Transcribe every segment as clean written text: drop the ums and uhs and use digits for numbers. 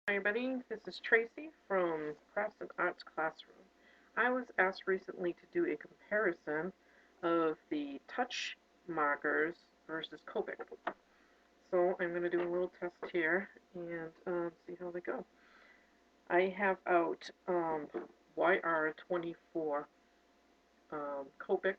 Hi everybody, this is Tracy from Crafts and Arts Classroom. I was asked recently to do a comparison of the touch markers versus Copic. So I'm going to do a little test here and see how they go. I have out YR24 Copic,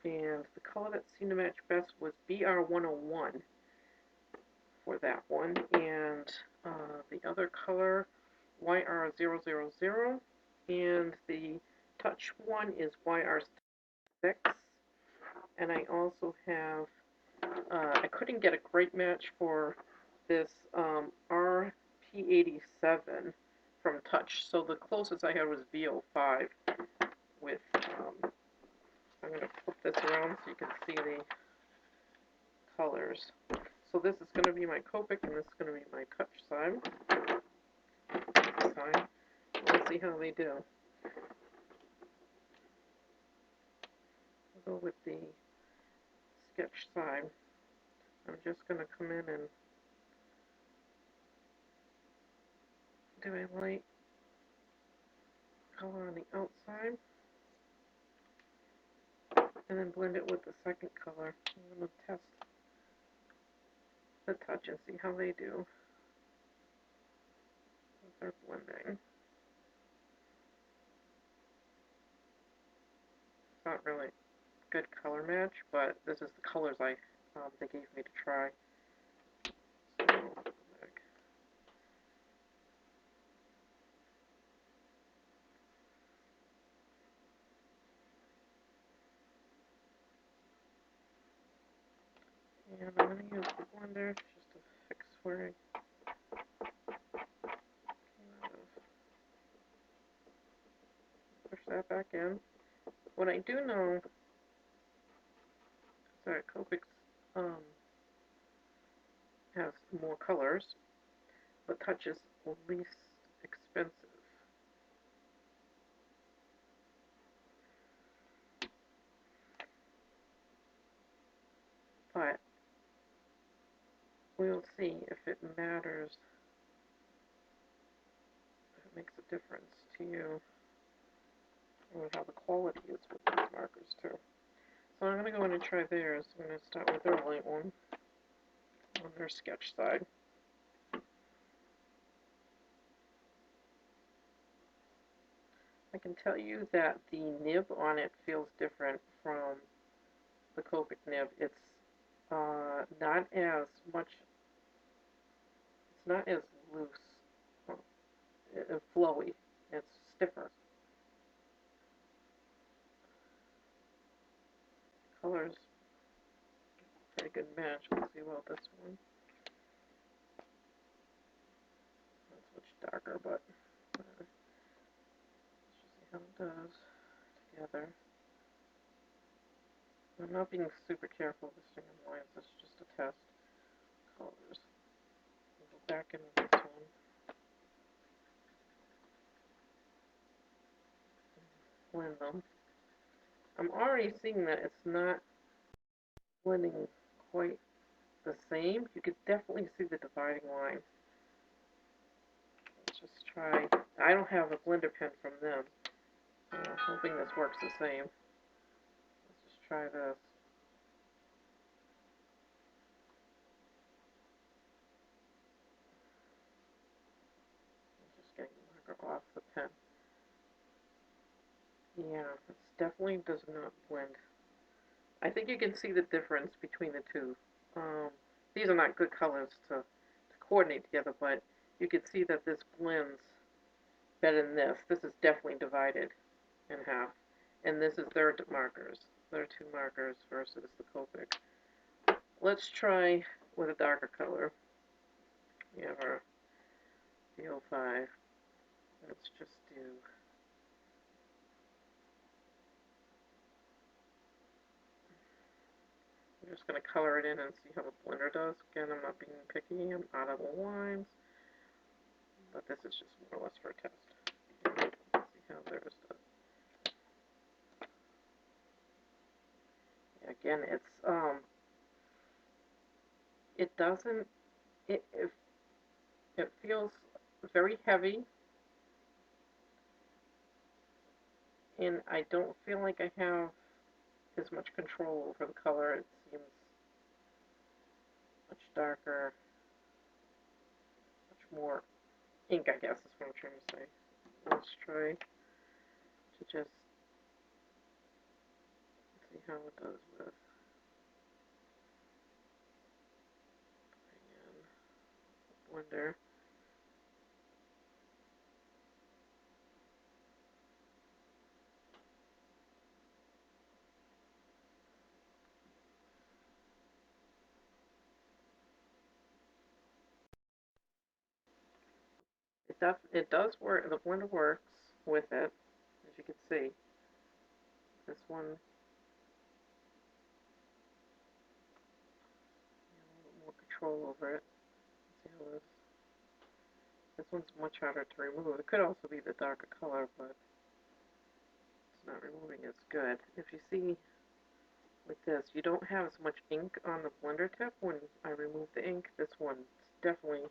and the color that seemed to match best was BR101 for that one, and the other color YR000, and the touch one is YR6, and I also have, I couldn't get a great match for this RP87 from Touch, so the closest I had was VO5 with, I'm going to flip this around so you can see the colors. So this is going to be my Copic, and this is going to be my Touch side. Let's see how they do. I'll go with the sketch side. I'm just going to come in and do a light color on the outside, and then blend it with the second color. I'm going to test the Touch and see how they do with their blending. It's not really good color match, but this is the colors they gave me to try. So, and I'm going to use the blender just to fix where I came out of. Push that back in. What I do know is that Copic has more colors, but Touch is least expensive. But we'll see if it matters, if it makes a difference to you, or how the quality is with these markers too. So I'm going to go in and try theirs. I'm going to start with their light one on their sketch side. I can tell you that the nib on it feels different from the Copic nib. It's not as much, it's not as loose and flowy. It's stiffer. Colors, pretty good match. Let's see about this one. It's much darker, but let's just see how it does together. I'm not being super careful this thing in lines. This is just a test. Colors. I'll go back in with this one. Blend them. I'm already seeing that it's not blending quite the same. You could definitely see the dividing line. Let's just try. I don't have a blender pen from them. Hoping this works the same. Let's just try this. I'm just getting the marker off the pen. Yeah, it definitely does not blend. I think you can see the difference between the two. These are not good colors to coordinate together, but you can see that this blends better than this. This is definitely divided in half. And this is their markers. Their two markers versus the Copic. Let's try with a darker color. We have our VO5. Let's just do, I'm just going to color it in and see how the blender does. Again, I'm not being picky. I'm out of the lines. But this is just more or less for a test. Let's see how theirs does. Again, it's it doesn't it feels very heavy, and I don't feel like I have as much control over the color. It seems much darker, much more ink, I guess is what I'm trying to say. Let's try to just see how it does with Blender. It does work. The Blender works with it, as you can see. This one, a little more control over it. Let's see how this one's much harder to remove. It could also be the darker color, but it's not removing as good. If you see with this, you don't have as much ink on the Blender tip when I remove the ink. This one definitely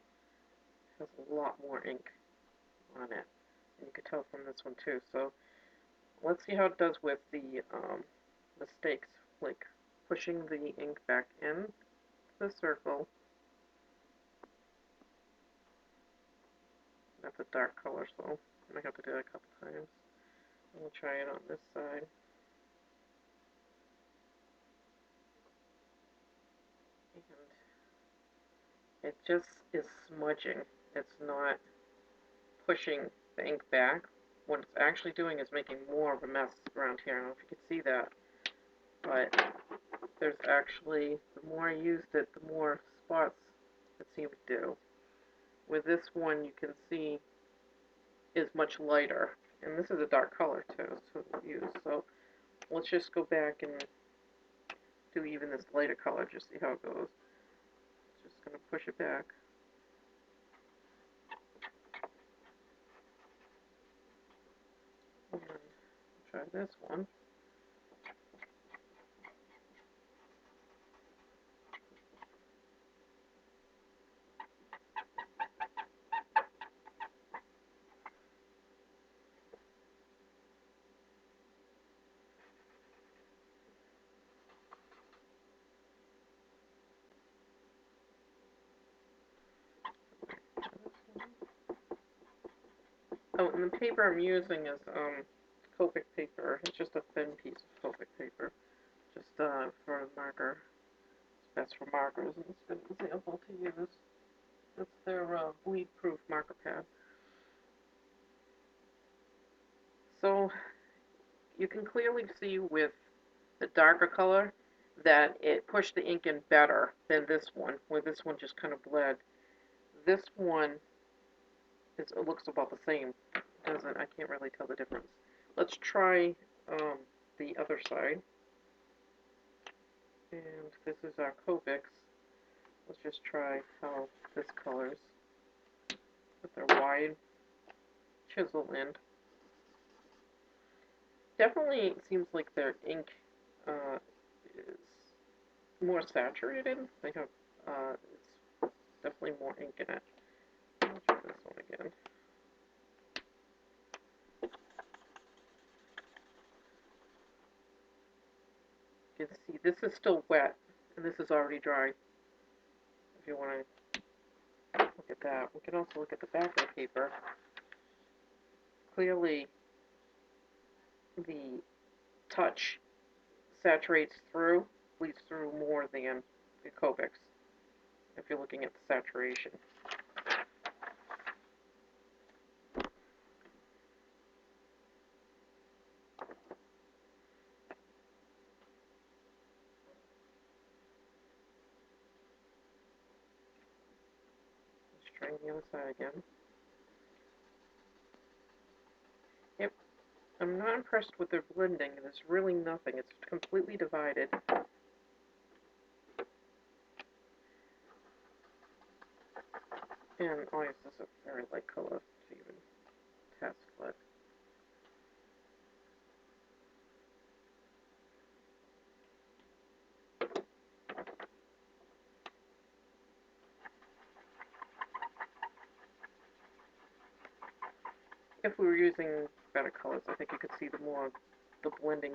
has a lot more ink on it. And you can tell from this one too. So let's see how it does with the mistakes, like pushing the ink back in the circle. That's a dark color, so I might have to do that a couple times. And we'll try it on this side. And it just is smudging. It's not pushing the ink back. What it's actually doing is making more of a mess around here. I don't know if you can see that, but there's actually, the more I used it, the more spots it seemed to do. With this one, you can see is much lighter, and this is a dark color too to use. So let's just go back and do even this lighter color, just see how it goes. Just gonna push it back. And try this one. Oh, and the paper I'm using is Copic paper. It's just a thin piece of Copic paper, just for a marker. It's best for markers, and it's a good example to use. It's their bleed-proof marker pad. So you can clearly see with the darker color that it pushed the ink in better than this one, where this one just kind of bled. This one it looks about the same. I can't really tell the difference. Let's try the other side. And this is our Copics. Let's just try how this colors with their wide chisel end. Definitely it seems like their ink is more saturated. They have it's definitely more ink in it. I'll try this one again. You can see this is still wet and this is already dry. If you want to look at that, we can also look at the back of the paper. Clearly, the touch saturates through, bleeds through more than the Copics, if you're looking at the saturation. Let's try the other side again. Yep, I'm not impressed with their blending. There's really nothing. It's completely divided. And oh yes, this is a very light color to even test, but if we were using better colors, I think you could see the blending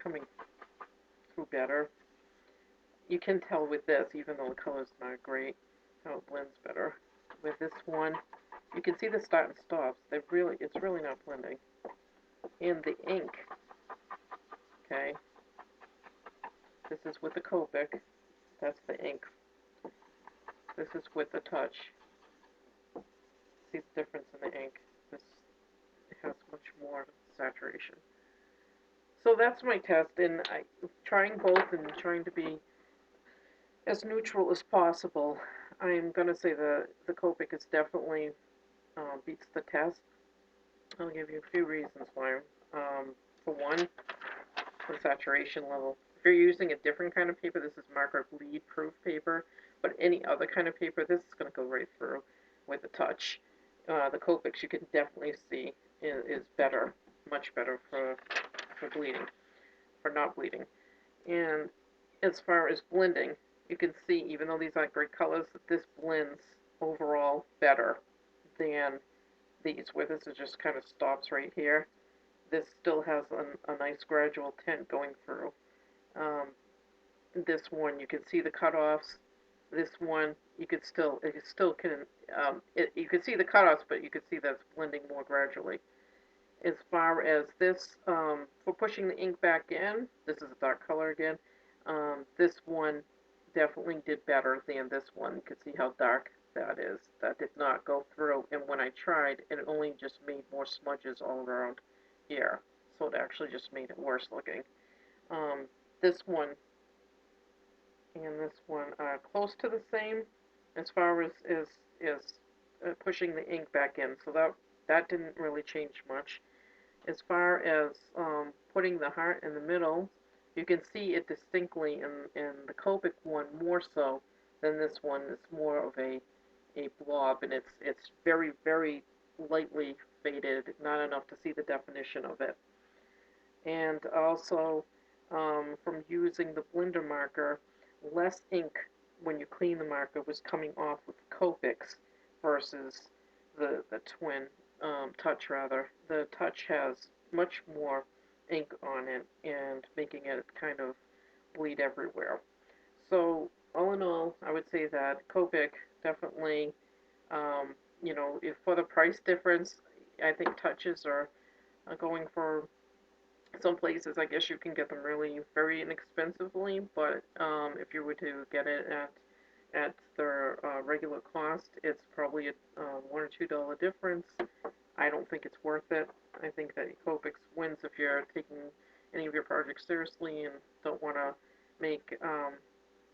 coming through better. You can tell with this, even though the color's not great, how it blends better. With this one, you can see the start and stops. It's really not blending. And the ink, okay, this is with the Copic. That's the ink. This is with the touch. See the difference in the ink. This has much more saturation. So that's my test, and I'm trying both and trying to be as neutral as possible. I'm going to say the Copic is definitely beats the test. I'll give you a few reasons why. For one, the saturation level. If you're using a different kind of paper, this is marker bleed proof paper, but any other kind of paper, this is going to go right through with the touch. The Copics you can definitely see is better, much better for bleeding, for not bleeding. And as far as blending, you can see, even though these aren't great colors, that this blends overall better than these, where this is just kind of stops right here. This still has a nice gradual tint going through. Um, this one, you can see the cutoffs. This one, it still can, you can see the cutoffs, but you can see that's blending more gradually. As far as this, for pushing the ink back in, this is a dark color again. This one definitely did better than this one. You can see how dark that is. That did not go through, and when I tried, it only just made more smudges all around here. So it actually just made it worse looking. This one and this one are close to the same as far as pushing the ink back in. So that didn't really change much. As far as putting the heart in the middle, you can see it distinctly in the Copic one more so than this one. It's more of a blob, and it's very, very lightly faded, not enough to see the definition of it. And also, from using the blender marker, less ink when you clean the marker was coming off with the Copics versus the twin touch rather. The touch has much more ink on it and making it kind of bleed everywhere. So all in all, I would say that Copic definitely, if for the price difference, I think touches are going for some places. I guess you can get them really very inexpensively, but if you were to get it at their regular cost, it's probably a $1 or $2 difference. I don't think it's worth it. I think that Copic wins if you're taking any of your projects seriously and don't want to make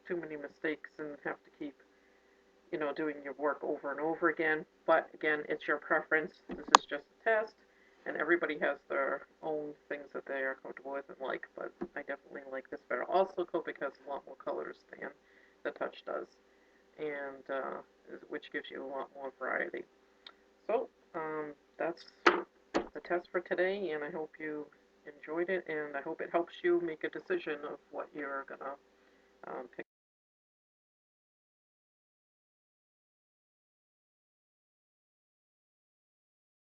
too many mistakes and have to keep doing your work over and over again. But again, it's your preference. This is just a test, and everybody has their own things that they are comfortable with and like. But I definitely like this better. Also, Copic has a lot more colors than the Touch does, and which gives you a lot more variety. So that's the test for today, and I hope you enjoyed it, and I hope it helps you make a decision of what you're gonna pick.